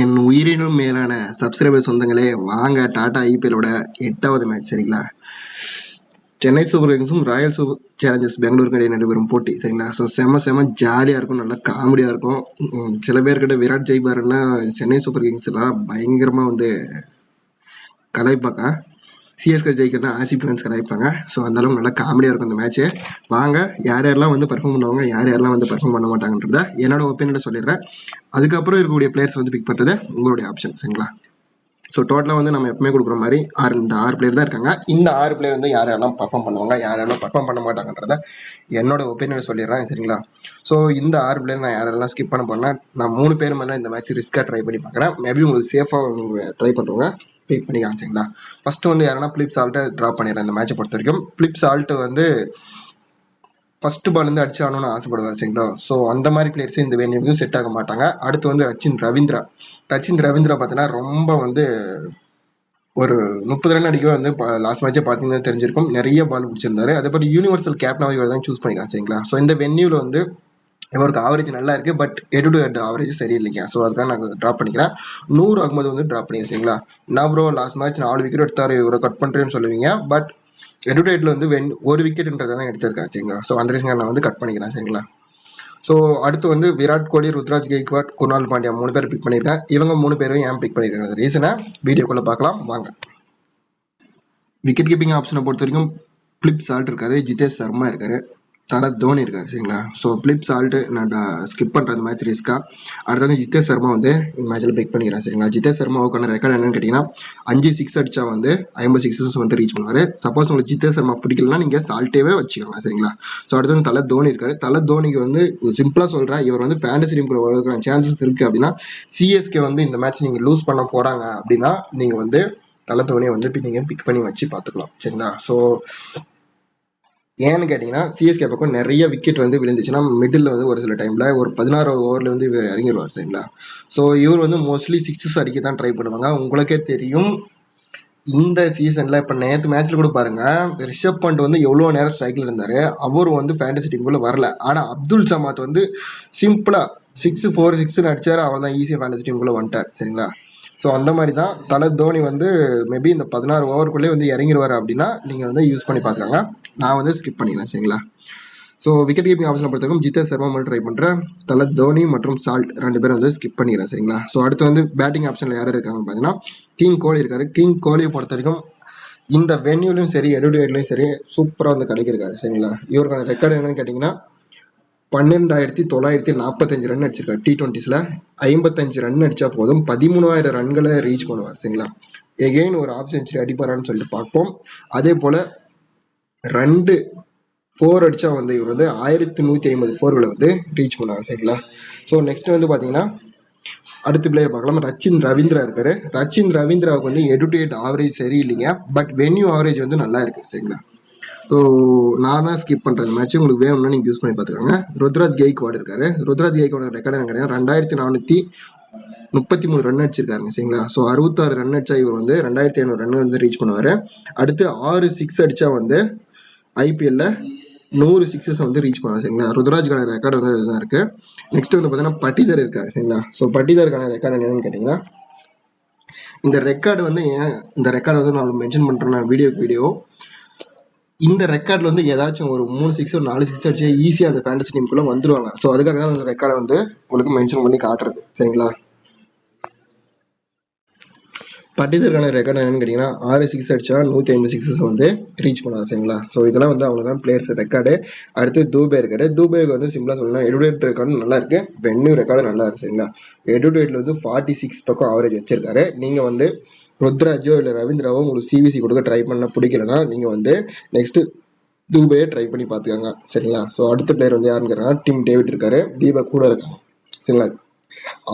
என் உயிரினும் மேலான சப்ஸ்கிரைபர் சொந்தங்களே, வாங்க டாடா ஐபிஎலோட 8வது மேட்ச். சரிங்களா? சென்னை சூப்பர் கிங்ஸும் ராயல் சூப்பர் சேலஞ்சர்ஸ் பெங்களூருக்கு இடையே நடைபெறும் போட்டி. சரிங்களா? ஸோ செம ஜாலியாக இருக்கும், நல்லா காமெடியாக இருக்கும். சில பேர்கிட்ட விராட் ஜெய்பாருன்னா சென்னை சூப்பர் கிங்ஸ் எல்லாம் பயங்கரமாக வந்து கலாய்ப்பாங்க. சிஎஸ்கே ஜெயிக்கணும்னா ஆர்சிபி ஃபேன்ஸ் கலாய்ப்பாங்க. ஸோ அந்தளவுக்கு நல்லா காமெடியாக இருக்கும் இந்த மேட்ச்சு. வாங்க யார் யாரெல்லாம் வந்து பர்ஃபார்ம் பண்ணுவாங்க, யார் யாரெல்லாம் வந்து பர்ஃபார்ம் பண்ண மாட்டாங்கன்றத என்னோட ஒப்பீனியனில் சொல்லிடுறேன். அதுக்கப்புறம் இருக்கக்கூடிய பிளேயர்ஸ் வந்து பிக் பண்ணுறது உங்களுடைய ஆப்ஷன். சரிங்களா? ஸோ டோட்டலாக வந்து நம்ம எப்பவுமே கொடுக்குற மாதிரி இந்த 6 பிளேயர் தான் இருக்காங்க. இந்த 6 பிளேயர் வந்து யார் யாரெல்லாம் பர்ஃபார்ம் பண்ணுவாங்க, யார் யாரெல்லாம் பர்ஃபார்ம் பண்ண மாட்டாங்கன்றத என்னோட ஒப்பீனியன் சொல்லிடுறேன். சரிங்களா? ஸோ இந்த 6 பிளேயர் நான் யாரெல்லாம் ஸ்கிப் பண்ண போனால், நான் 3 பேர் மேலே இந்த மேட்ச் ரிஸ்க்காக ட்ரை பண்ணி பார்க்குறேன். மேபி உங்களுக்கு சேஃபாக நீங்கள் ட்ரை பண்ணுறவங்க பிக் பண்ணிக்கலாம். சரிங்களா? ஃபஸ்ட்டு வந்து யாருன்னா பிலிப் சால்ட்டை ட்ராப் பண்ணிடுறேன். இந்த மேட்சை பொறுத்த வரைக்கும் பிலிப் சால்ட்டு வந்து ஃபர்ஸ்ட் பால் இருந்து அடிச்சு ஆகணும்னு ஆசைப்படுவார். சரிங்களா? ஸோ அந்த மாதிரி பிளேயர்ஸ் இந்த வேண்டியதுக்கும் செட் ஆக மாட்டாங்க. அடுத்து வந்து ரச்சின் ரவீந்திரா பார்த்தீங்கன்னா ரொம்ப வந்து ஒரு 30 ரன் அடிக்க வந்து லாஸ்ட் மேட்சே பார்த்தீங்கன்னா தெரிஞ்சிருக்கும், நிறைய பால் பிடிச்சிருந்தாரு. அதே மாதிரி யூனிவர்சல் கேப்டனாக இவர் தான் சூஸ் பண்ணிக்கலாம். சரிங்களா? ஸோ இந்த வென்யூவில் வந்து இவருக்கு ஆவரேஜ் நல்லா இருக்கு, but head to head average சரியில்லைங்க. ஸோ அதுக்காக நான் ட்ராப் பண்ணிக்கிறேன். நூர் அகமது வந்து ட்ராப் பண்ணிக்கிறேன். சரிங்களா? நான் ப்ரோ லாஸ்ட் மேட்ச் 4 விக்கெட் எடுத்தாரு, இவரை கட் பண்ணுறேன்னு சொல்லுவீங்க, பட் எடுடேட்ல வந்து ஒரு விக்கெட்ன்றதை தான் எடுத்திருக்கேன். சரிங்களா? ஸோ அந்த ரீசன் நான் வந்து கட் பண்ணிக்கிறேன். சரிங்களா? ஸோ அடுத்து வந்து விராட் கோலி, ருத்ராஜ் கெய்க்வாட், குணால் பாண்டியா 3 பேர் பிக் பண்ணியிருக்கேன். இவங்க 3 பேரும் ஏன் பிக் பண்ணியிருக்காங்க ரீசனை வீடியோக்குள்ளே பார்க்கலாம் வாங்க. விக்கெட் கீப்பிங் ஆப்ஷனை பொறுத்த வரைக்கும் பிலிப் சால்ட் இருக்காரு, ஜிதேஷ் சர்மா இருக்காரு, தலை தோனி இருக்காரு. சரிங்களா? ஸோ பிலிப் சால்ட்டு நான் ஸ்கிப் பண்ணுற அந்த மேட்ச் ரிஸ்க்கா. அடுத்து வந்து ஜிதேஷ் சர்மா வந்து இந்த மேட்ச்சில் பிக் பண்ணிக்கிறேன். சரிங்களா? ஜிதேஷ் சர்மாவுக்கான ரெக்கார்ட் என்னன்னு கேட்டிங்கன்னா 5 6 அடிச்சா வந்து 50 சிக்ஸஸ் வந்து ரீச் பண்ணுவார். சப்போஸ் உங்களுக்கு ஜிதேஷ் சர்மா பிடிக்கலன்னா நீங்கள் சால்ட்டேவே வச்சுக்கோங்க. சரிங்களா? ஸோ அடுத்து வந்து தலை தோனி இருக்காரு. தலை தோனிக்கு வந்து சிம்பிளாக சொல்கிறேன், இவர் வந்து ஃபேண்டசி டீம் கூட வரதுக்கான சான்சஸ் இருக்குது. அப்படின்னா சிஎஸ்கே வந்து இந்த மேட்ச் நீங்கள் லூஸ் பண்ண போகிறாங்க அப்படின்னா நீங்கள் வந்து தலை தோனியை வந்து நீங்கள் பிக் பண்ணி வச்சு பார்த்துக்கலாம். சரிங்களா? ஸோ ஏன்னு கேட்டிங்கன்னா சிஎஸ்கே பக்கம் நிறைய விக்கெட் வந்து விழுந்துச்சுன்னா மிடில் வந்து ஒரு சில டைமில் ஒரு 16வது ஓவரில் வந்து இவர் இறங்கிடுவார். சரிங்களா? ஸோ இவர் வந்து மோஸ்ட்லி சிக்ஸஸ் அடிக்க தான் ட்ரை பண்ணுவாங்க. உங்களுக்கே தெரியும், இந்த சீசனில் இப்போ நேற்று மேட்ச்சில் கூட பாருங்கள், ரிஷப் பண்ட் வந்து எவ்வளோ நேரம் ஸ்ட்ரைக்கில் இருந்தார், அவர் வந்து ஃபேண்டசி டீமுக்குள்ளே வரல. ஆனால் அப்துல் சமாத் வந்து சிம்பிளாக 6 4 6ன்னு அடித்தார், அவர் தான் ஈஸியாக ஃபேண்டசி டீமுக்குள்ளே வந்துட்டார். சரிங்களா? ஸோ அந்த மாதிரி தான் தலை தோனி வந்து மேபி இந்த 16 ஓவருக்குள்ளே வந்து இறங்கிடுவார். அப்படின்னா நீங்கள் வந்து யூஸ் பண்ணி பார்த்துக்காங்க. நான் வந்து ஸ்கிப் பண்ணிக்கிறேன். சரிங்களா? ஸோ விக்கெட் கீப்பிங் ஆப்ஷனை பொறுத்தவரைக்கும் ஜிதேஷ் சர்மா மட்டும் ட்ரை பண்ணுறேன். தலை தோனி மற்றும் சால்ட் 2 பேரும் வந்து ஸ்கிப் பண்ணிக்கிறேன். சரிங்களா? ஸோ அடுத்து வந்து பேட்டிங் ஆப்ஷனில் யார் இருக்காங்கன்னு பார்த்தீங்கன்னா கிங் கோலி இருக்காரு. கிங் கோலியை பொறுத்த வரைக்கும் இந்த வென்யூலையும் சரி எடுடேட்லையும் சரி சூப்பராக வந்து கிடைக்கிருக்காரு. சரிங்களா? இவருக்கான ரெக்கார்டு என்னன்னு கேட்டிங்கன்னா 12,945 ரன் அடிச்சிருக்காரு. T20s 55 ரன் அடிச்சா போதும், 13,000 ரன்களை ரீச் பண்ணுவார். சரிங்களா? எகெயின் ஒரு ஆஃப் செஞ்சுரி அடிப்பாரான்னு சொல்லிட்டு பார்ப்போம். அதே போல 2 4 அடிச்சா வந்து இவர் வந்து 1150 4களை வந்து ரீச் பண்ணுவார். சரிங்களா? ஸோ நெக்ஸ்ட் வந்து பார்த்தீங்கன்னா அடுத்த பிளேயர் பார்க்கலாம். ரச்சின் ரவீந்திரா இருக்காரு. ரச்சின் ரவீந்திராவுக்கு வந்து எடுடேட் ஆவரேஜ் சரி இல்லைங்க, பட் வென்யூ ஆவரேஜ் வந்து நல்லா இருக்கு. சரிங்களா? ஸோ நான் தான் ஸ்கிப் பண்ணுறேன் இந்த மேட்ச். உங்களுக்கு வேணும்னா நீங்கள் யூஸ் பண்ணி பார்த்துக்கோங்க. ருத்ராஜ் கெய்க்வாட் இருக்காரு. ருத்ராஜ் கெய்க்வாட் ரெக்கார்டு என்ன கிடையாது, 2433 ரன் அடிச்சிருக்காருங்க. சரிங்களா? ஸோ 66 ரன் அடிச்சா இவர் வந்து 2500 ரன் வந்து ரீச் பண்ணுவார். அடுத்து 6 6 அடிச்சா வந்து ஐபிஎல்ல 100 சிக்ஸஸ் வந்து ரீச் பண்ணுவார். சரிங்களா? ருத்ராஜ்கான ரெக்கார்டு வந்து இதுதான் இருக்கு. நெக்ஸ்ட் வந்து பார்த்தீங்கன்னா பட்டிதர் இருக்காரு. சரிங்களா? ஸோ பட்டிதருக்கான ரெக்கார்டு என்னன்னு கேட்டிங்கன்னா, இந்த ரெக்கார்டு வந்து ஏன் இந்த ரெக்கார்டு வந்து நான் மென்ஷன் பண்ணுறேன் வீடியோ, இந்த ரெக்கார்டில் வந்து ஏதாச்சும் ஒரு 3 6 ஒரு 4 6 அடிச்சு ஈஸியாக அந்த ஃபேண்டசி டீமுக்குள்ளே வந்துடுவாங்க. ஸோ அதுக்காக தான் அந்த ரெக்கார்டை வந்து உங்களுக்கு மென்ஷன் பண்ணி காட்டுறது. சரிங்களா? பட்டிதருக்கான ரெக்கார்டு என்னன்னு கேட்டிங்கன்னா 6 6 அடிச்சா 150 சிக்ஸஸ் வந்து ரீச் பண்ணுவாங்க. சரிங்களா? ஸோ இதெல்லாம் வந்து அவ்வளோதான் பிளேயர்ஸ் ரெக்கார்டு. அடுத்து தூபே இருக்காரு. தூபேக்கு வந்து சிம்பிளாக சொல்லலாம், எடுடேட் ரெக்கார்டு நல்லா இருக்கு, வென்யூ ரெக்கார்டு நல்லா இருக்கு. சரிங்களா? எடுடேட்ல வந்து 46 பக்கம் ஆவரேஜ் வச்சிருக்காரு. நீங்கள் வந்து ருத்ராஜோ இல்லை ரவீந்திராவோ உங்களுக்கு சிவிசி கொடுக்க ட்ரை பண்ண பிடிக்கலன்னா நீங்கள் வந்து நெக்ஸ்ட் தூபையை ட்ரை பண்ணி பார்த்துக்காங்க. சரிங்களா? ஸோ அடுத்த பிளேயர் வந்து யாருன்னு கேட்டாங்கன்னா டிம் டேவிட் இருக்காரு. தீபக் கூட இருக்காங்க. சரிங்களா?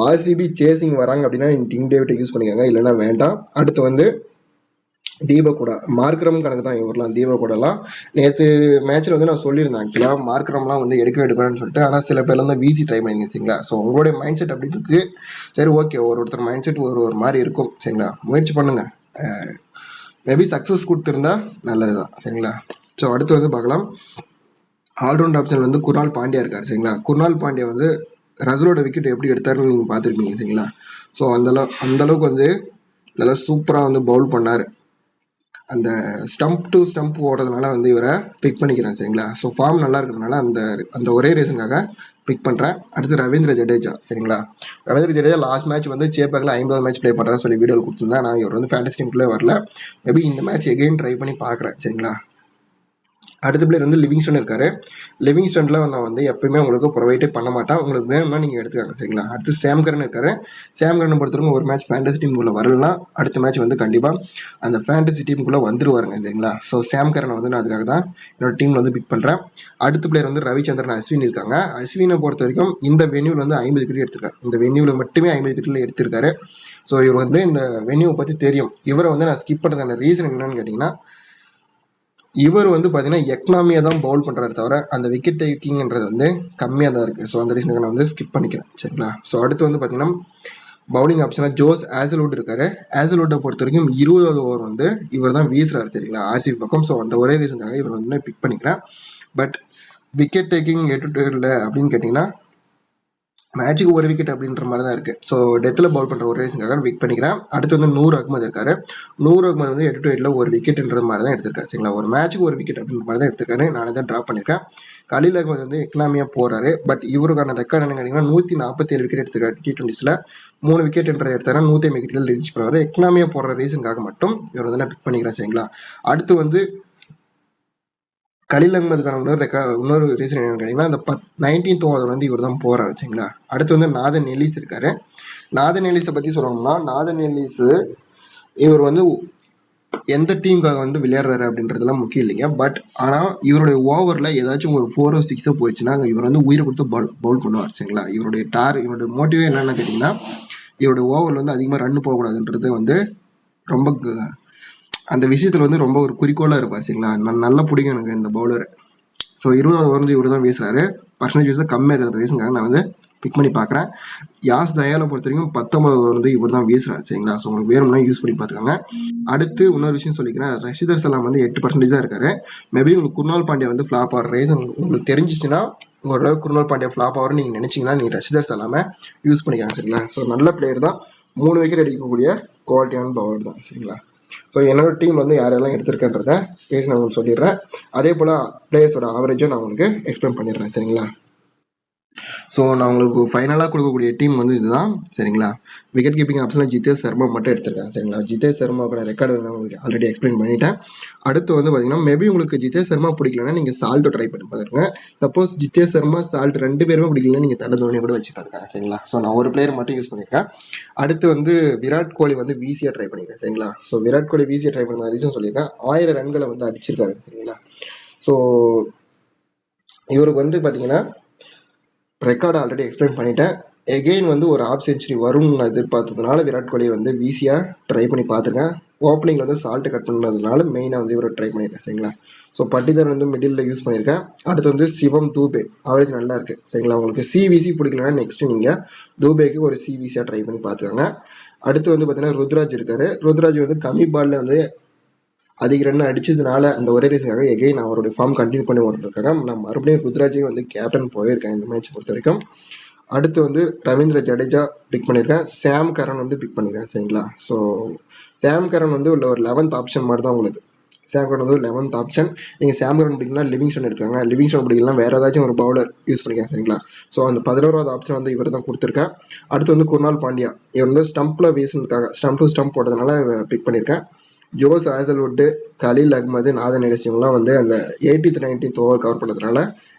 ஆர்சிபி சேசிங் வராங்க அப்படின்னா டிம் டேவிட்டை யூஸ் பண்ணிக்காங்க, இல்லைன்னா வேண்டாம். அடுத்து வந்து தீபக் கூட மார்க்ரம் கணக்கு தான் இவரெலாம். தீபக் கூடலாம் நேற்று மேட்ச்சில் வந்து நான் சொல்லியிருந்தேன், ஆக்சுவலாக மார்க்ரம்லாம் வந்து எடுக்கணும்னு சொல்லிட்டு. ஆனால் சில பேர்லாம் தான் வீசி ட்ரை பண்ணிங்க. சரிங்களா? ஸோ உங்களுடைய மைண்ட் செட் அப்படி இருக்கு. சரி, ஓகே, ஒருத்தர் மைண்ட் செட் ஒரு மாதிரி இருக்கும். சரிங்களா? முயற்சி பண்ணுங்க, மேபி சக்ஸஸ் கொடுத்துருந்தா நல்லது தான். சரிங்களா? ஸோ அடுத்து வந்து பார்க்கலாம். ஆல்ரவுண்ட் ஆப்ஷன் வந்து குணால் பாண்டியா இருக்காரு. சரிங்களா? குணால் பாண்டியா வந்து ரசலோட விக்கெட் எப்படி எடுத்தாருன்னு நீங்கள் பார்த்துருப்பீங்க சரிங்களா. ஸோ அந்தளவுக்கு வந்து நல்லா சூப்பராக வந்து பவுல் பண்ணார். அந்த ஸ்டம்ப் டு ஸ்டம்ப் ஓடுறதுனால வந்து இவரை பிக் பண்ணிக்கிறேன் சரிங்களா. ஸோ ஃபார்ம் நல்லா இருக்கிறதுனால அந்த ஒரே ரீசனுக்காக பிக் பண்ணுறேன். அடுத்து ரவீந்திர ஜடேஜா சரிங்களா. ரவீந்திர ஜடேஜா லாஸ்ட் மேட்ச் வந்து சேப்பாக்கில் 50 மேட்ச் ப்ளே பண்ணுறேன்னு சொல்லி வீடியோ கொடுத்துருந்தேன். நான் இவர் வந்து ஃபேண்டசி டீமுக்குள்ளே வரல. மேபி இந்த மேட்ச் எகெயின் ட்ரை பண்ணி பார்க்குறேன் சரிங்களா. அடுத்த பிளேயர் வந்து லிவிங்ஸ்டன் இருக்காரு. லிவிங்ஸ்டனில் நான் வந்து எப்பயுமே உங்களுக்கு ப்ரொவைடே பண்ண மாட்டேன். உங்களுக்கு வேணும்னா நீங்கள் எடுத்துக்காங்க சரிங்களா. அடுத்து சாம் கரன் இருக்காரு. சாம் கரனை பொறுத்தவரைக்கும் ஒரு மேட்ச் ஃபேண்டசி டீமுக்குள்ளே வரலாம், அடுத்த மேட்ச் வந்து கண்டிப்பாக அந்த ஃபேண்டசி டீமுக்குள்ளே வந்துருவாருங்க சரிங்களா. ஸோ சாம் கரனை வந்து நான் அதுக்காக தான் என்னோட டீமில் வந்து பிக் பண்ணுறேன். அடுத்த பிளேயர் வந்து ரவிச்சந்திரன் அஸ்வின் இருக்காங்க. அஸ்வினை பொறுத்த வரைக்கும் இந்த வென்யூவில் வந்து 50 விக்கெட் எடுத்திருக்காரு. இந்த வென்யூவில் மட்டுமே 50 விக்கெட்டில் எடுத்திருக்காரு. ஸோ இவர் வந்து இந்த வென்யூவை பற்றி தெரியும். இவரை வந்து நான் ஸ்கிப் பண்ணுறதுக்கான ரீசன் என்னன்னு கேட்டிங்கன்னா, இவர் வந்து பார்த்தீங்கன்னா எக்கனாமியாக தான் பவுல் பண்ணுறாரு தவிர அந்த விக்கெட் டேக்கிங்ன்றது வந்து கம்மியாக தான் இருக்குது. ஸோ அந்த ரீசனுக்கு நான் வந்து ஸ்கிப் பண்ணிக்கிறேன் சரிங்களா. ஸோ அடுத்து வந்து பார்த்தீங்கன்னா பவுலிங் ஆப்ஷனாக ஜோஸ் ஆசல்வுட் இருக்காரு. ஆசல்வுட்டை பொறுத்த வரைக்கும் 20வது ஓவர் வந்து இவர் தான் வீசுறாரு சரிங்களா ஆர்சிபி பக்கம். ஸோ அந்த ஒரே ரீசனுக்காக இவர் வந்து பிக் பண்ணிக்கிறேன். பட் விக்கெட் டேக்கிங் இல்லை அப்படின்னு கேட்டிங்கன்னா மேட்சுக்கு ஒரு விக்கெட் அப்படின்ற மாதிரி தான் இருக்குது. ஸோ டெத்தில் பவுல் பண்ணுற ஒரு ரீசனுக்காக விக் பண்ணிக்கிறேன். அடுத்து வந்து நூர் அகமது இருக்காரு. நூர் அகமது வந்து 8 to 8ல் ஒரு விக்கெட்ன்ற மாதிரி தான் எடுத்திருக்காரு சரிங்களா. ஒரு மேட்சுக்கு ஒரு விக்கெட் அப்படின்ற மாதிரி தான் எடுத்திருக்காரு. நான் தான் ட்ராப் பண்ணியிருக்கேன். கலீல் அகமது வந்து எக்கனாமியாக போகிறாரு. பட் இவருக்கான ரெக்கார்ட் என்ன கேட்டிங்கன்னா 147 விக்கெட் எடுத்திருக்காரு. T20ஸில் 3 விக்கெட்ன்ற எடுத்தாரு. 150 விக்கெட்டில் ரீச் பண்ணுவார். எக்கனாமியாக போடுற ரீசனுக்காக மட்டும் இவர் வந்து நான் பிக் பண்ணிக்கிறேன் சரிங்களா. அடுத்து வந்து கலீல் அகமதுக்கான இன்னொரு ரீசன் என்னன்னு கேட்டிங்கன்னா இந்த 19th ஓவர் வந்து இவர் தான் போகிறாரு சரிங்களா. அடுத்து வந்து நாதன் எலிஸ் இருக்காரு. நாதன் எலிஸை பற்றி சொல்லணும்னா நாதன் எலிஸ் இவர் வந்து எந்த டீமுக்காக வந்து விளையாடுறாரு அப்படின்றதுலாம் முக்கியம் இல்லைங்க. பட் ஆனால் இவருடைய ஓவரில் ஏதாச்சும் ஒரு 4 or 6 போயிடுச்சுன்னா இவர் வந்து உயிரை கொடுத்து பவுல் பண்ணுவார் சரிங்களா. இவருடைய மோட்டிவே என்னென்னு கேட்டிங்கன்னா இவருடைய ஓவரில் வந்து அதிகமாக ரன் போகக்கூடாதுன்றது வந்து ரொம்ப அந்த விஷயத்தில் வந்து ரொம்ப ஒரு குறிக்கோளாக இருப்பார் சரிங்களா. நல்லா பிடிக்கும் எனக்கு இந்த பவுலர். ஸோ 20வது ஓவர் வந்து இவர் தான் வீசுறாரு. பர்சன்டேஜ் வந்து கம்மியாக இருக்கிற ரீசனுக்காக நான் வந்து பிக் பண்ணி பார்க்குறேன். யாஸ் தயாலை பொறுத்த வரைக்கும் 19வது ஓவர் வந்து இவர் தான் வீசுறாரு சரிங்களா. ஸோ உங்களுக்கு வேணும்னா யூஸ் பண்ணி பார்த்துக்கோங்க. அடுத்து இன்னொரு விஷயம் சொல்லிக்கிறேன். ரஷிதர் சலாம் வந்து 8% தான் இருக்காரு. மேபி உங்களுக்கு குர்னால் பாண்டியா வந்து ஃப்ளாப் ஆகிற ரீசன் உங்களுக்கு தெரிஞ்சிச்சுன்னா உங்களோட குர்னால் பாண்டியா ஃப்ளாப் ஆகிற நீங்கள் நினச்சிங்கன்னா நீங்கள் ரஷிதர் சலாமை யூஸ் பண்ணிக்காங்க சரிங்களா. ஸோ நல்ல பிளேயர் தான். 3 விக்கெட் அடிக்கக்கூடிய குவாலிட்டியான பவுலர் தான் சரிங்களா. ஸோ என்னோட டீம் வந்து யாரெல்லாம் எடுத்திருக்கேன்றத பேசி நான் உங்களுக்கு சொல்லிடுறேன். அதே போல் பிளேயர்ஸோட ஆவரேஜும் நான் உங்களுக்கு எக்ஸ்பிளைன் பண்ணிடுறேன் சரிங்களா. ஸோ நான் உங்களுக்கு ஃபைனலாக கொடுக்கக்கூடிய டீம் வந்து இதுதான் சரிங்களா. விக்கெட் கீப்பிங் ஆப்ஷனில் ஜிதேஷ் சர்மா மட்டும் எடுத்திருக்கேன் சரிங்களா. ஜிதேஷ் சர்மாவோட ரெக்கார்டு நான் உங்களுக்கு ஆல்ரெடி எக்ஸ்பிளைன் பண்ணிட்டேன். அடுத்து வந்து பார்த்தீங்கன்னா மேபி உங்களுக்கு ஜிதேஷ் சர்மா பிடிக்கலன்னா நீங்கள் சால்ட்டை ட்ரை பண்ணி பாருங்க. சப்போஸ் ஜிதேஷ் சர்மா சால்ட் 2 பேருமே பிடிக்கலன்னா நீங்கள் தலை தோனி கூட வச்சு பார்த்துக்காங்க சரிங்களா. ஸோ நான் ஒரு பிளேயர் மட்டும் யூஸ் பண்ணியிருக்கேன். அடுத்து வந்து விராட் கோலி வந்து வீசியாக ட்ரை பண்ணியிருக்கேன் சரிங்களா. ஸோ விராட் கோலி வீசியாக ட்ரை பண்ண ரீசன் சொல்லியிருக்கேன். 1000 ரன்களை வந்து அடிச்சிருக்காரு சரிங்களா. ஸோ இவருக்கு வந்து பார்த்தீங்கன்னா ரெக்கார்டு ஆல்ரெடி எக்ஸ்பிளைன் பண்ணிட்டேன். எகெயின் வந்து ஒரு ஆஃப் செஞ்சுரி வரும்னு எதிர்பார்த்ததுனால விராட் கோலியை வந்து வீசியாக ட்ரை பண்ணி பார்த்துருக்கேன். ஓப்பனிங்கில் வந்து சால்ட்டு கட் பண்ணுறதுனால மெயினாக வந்து இவரை ட்ரை பண்ணியிருக்கேன் சரிங்களா. ஸோ பட்டிதர் வந்து மிடில் யூஸ் பண்ணியிருக்கேன். அடுத்து வந்து சிவம் தூபே ஆவரேஜ் நல்லா இருக்குது சரிங்களா. உங்களுக்கு சிவிசி பிடிக்கலன்னா நெக்ஸ்ட்டு நீங்கள் தூபேக்கு ஒரு சிவிசியாக ட்ரை பண்ணி பார்த்துக்கோங்க. அடுத்து வந்து பார்த்தீங்கன்னா ருத்ராஜ் இருக்காரு. ருத்ராஜ் வந்து கம்மி பாலில் வந்து அதிக ரன் அடிச்சதுனால அந்த ஒரே ரீசனுக்காக எகெயின் அவருடைய ஃபார்ம் கண்டினியூ பண்ணி ஓடுறதுக்காக நான் மறுபடியும் ருத்ராஜையும் வந்து கேப்டன் போயிருக்கேன் இந்த மேட்ச் பொறுத்த வரைக்கும். அடுத்து வந்து ரவீந்திர ஜடேஜா பிக் பண்ணியிருக்கேன். சாம் கரன் வந்து பிக் பண்ணியிருக்கேன் சரிங்களா. ஸோ சாம் கரன் வந்து உள்ள ஒரு 11th ஆப்ஷன் மாதிரி தான் உங்களுக்கு. சாம் கரன் வந்து 11th ஆப்ஷன். நீங்கள் சாம் கரன் பிடிக்கலாம் லிவிங்ஸ்டன் எடுக்காங்க. லிவிங்ஸ்டன் பிடிக்கலாம் வேறு ஏதாச்சும் ஒரு பவுலர் யூஸ் பண்ணிக்கலாம் சரிங்களா. ஸோ அந்த 11வது ஆப்ஷன் வந்து இவர் தான் கொடுத்துருக்கேன். அடுத்து வந்து குர்னால் பாண்டியா இவர் வந்து ஸ்டம்பில் வீசுனதுக்காக ஸ்டம்ப் டு ஸ்டம்ப் போட்டதுனால பிக் பண்ணியிருக்கேன். Josh Hazlewood, Khaleel Ahmed, Nathan Ellis இவங்கலாம் வந்து அந்த 80th 90th ஓவர் கவர் பண்ணதுனால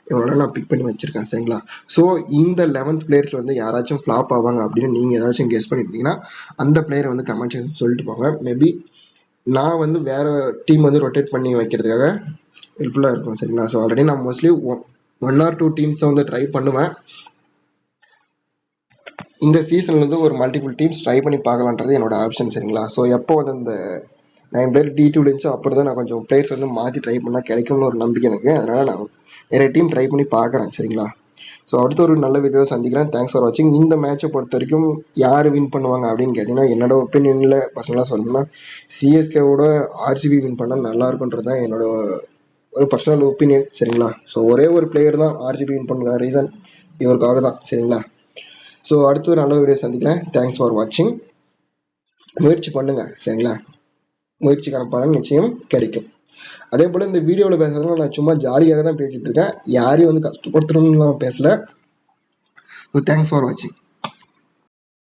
இவங்கள நான் பிக் பண்ணி வச்சிருக்கேன் சரிங்களா. ஸோ இந்த 11th பிளேயர்ஸ் வந்து யாராச்சும் ஃப்ளாப் ஆவாங்க அப்படின்னு நீங்கள் ஏதாச்சும் கெஸ் பண்ணியிருந்தீங்கன்னா அந்த பிளேயரை வந்து கமெண்ட் செக்ஷன் சொல்லிட்டு போங்க. மேபி நான் வந்து வேறு டீம் வந்து ரொட்டேட் பண்ணி வைக்கிறதுக்காக ஹெல்ப்ஃபுல்லாக இருக்கும் சரிங்களா. ஸோ ஆல்ரெடி நான் மோஸ்ட்லி 1 or 2 டீம்ஸை வந்து ட்ரை பண்ணுவேன். இந்த சீசன்ல வந்து ஒரு மல்டிபிள் டீம்ஸ் ட்ரை பண்ணி பார்க்கலான்றது என்னோட ஆப்ஷன் சரிங்களா. ஸோ எப்போ வந்து இந்த 9 பிளேயர் D2 இருந்துச்சோ அப்படி தான் நான் கொஞ்சம் பிளேயர்ஸ் வந்து மாற்றி ட்ரை பண்ணால் கிடைக்கும்னு ஒரு நம்பிக்கை எனக்கு. அதனால் நான் நிறைய டீம் ட்ரை பண்ணி பார்க்குறேன் சரிங்களா. ஸோ அடுத்த ஒரு நல்ல வீடியோ சந்திக்கிறேன். தேங்க்ஸ் ஃபார் வாட்சிங். இந்த மேட்சை பொறுத்த வரைக்கும் யார் வின் பண்ணுவாங்க அப்படின்னு கேட்டிங்கன்னா என்னோட ஒப்பீனியனில் பர்சனலாக சொல்லணும்னா சிஎஸ்கேவோட ஆர்சிபி வின் பண்ணால் நல்லா இருக்குன்றது தான் என்னோட ஒரு பர்சனல் ஒப்பீனியன் சரிங்களா. ஸோ ஒரே ஒரு பிளேயர் தான் ஆர்சிபி வின் பண்ணுற ரீசன் இவருக்காக தான் சரிங்களா. ஸோ அடுத்து ஒரு நல்ல வீடியோ சந்திக்கிறேன். தேங்க்ஸ் ஃபார் வாட்சிங். முயற்சி பண்ணுங்க சரிங்களா, முயற்சிக்கான பலன் நிச்சயம் கிடைக்கும். அதே போல் இந்த வீடியோவில் பேசுறதுல நான் சும்மா ஜாலியாக தான் பேசிட்டு இருக்கேன், யாரையும் வந்து கஷ்டப்படுத்தணும்னு பேசல. ஸோ தேங்க்ஸ் ஃபார் வாட்சிங்.